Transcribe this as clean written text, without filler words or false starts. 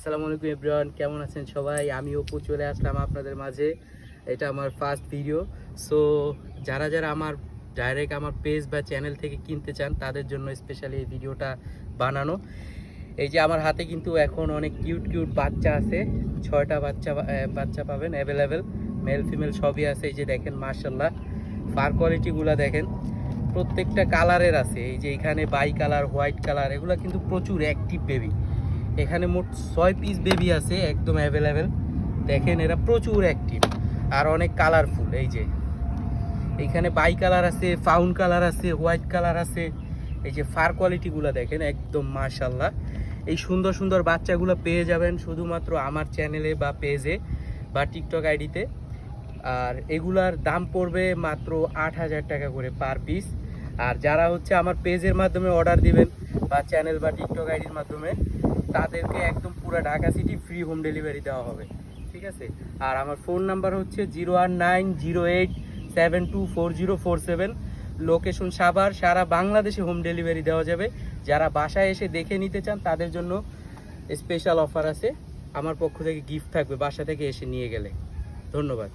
আসসালামু আলাইকুম এভরিওয়ান, কেমন আছেন সবাই? আমি অপু চলে আসলাম আপনাদের মাঝে। এটা আমার ফার্স্ট ভিডিও। সো যারা যারা আমার ডাইরেক্ট আমার পেজ বা চ্যানেল থেকে কিনতে চান তাদের জন্য স্পেশালি এই ভিডিওটা বানানো। এই যে আমার হাতে কিন্তু এখন অনেক কিউট কিউট বাচ্চা আছে। 6টা বাচ্চা পাবেন অ্যাভেলেবেল, মেল ফিমেল সবই আছে। এই যে দেখেন মাশাল্লাহ, ফার কোয়ালিটিগুলো দেখেন, প্রত্যেকটা কালারের আছে। এই যে এখানে বাই কালার, হোয়াইট কালার, এগুলো কিন্তু প্রচুর অ্যাক্টিভ বেবি। এখানে মোট 6 পিস বেবি আছে একদম অ্যাভেলেবেল। দেখেন এরা প্রচুর অ্যাক্টিভ আর অনেক কালারফুল। এই যে এইখানে বাই কালার আছে, ফাউন কালার আছে, হোয়াইট কালার আছে। এই যে ফার কোয়ালিটিগুলো দেখেন একদম মাশাল্লাহ। এই সুন্দর সুন্দর বাচ্চাগুলো পেয়ে যাবেন শুধুমাত্র আমার চ্যানেলে বা পেজে বা টিকটক আইডিতে। আর এগুলার দাম পড়বে মাত্র 8,000 টাকা করে পার পিস। আর যারা হচ্ছে আমার পেজের মাধ্যমে অর্ডার দিবেন বা চ্যানেল বা টিকটক আইডির মাধ্যমে, তাদেরকে একদম পুরো Dhaka city free home delivery দেওয়া হবে, ঠিক আছে? আর আমার ফোন নাম্বার হচ্ছে 01908724047। লোকেশন সাভার। সারা বাংলাদেশে হোম ডেলিভারি দেওয়া যাবে। যারা বাসায় এসে দেখে নিতে চান তাদের জন্য স্পেশাল অফার আছে। আমার পক্ষ থেকে গিফট থাকবে বাসা থেকে এসে নিয়ে গেলে। ধন্যবাদ।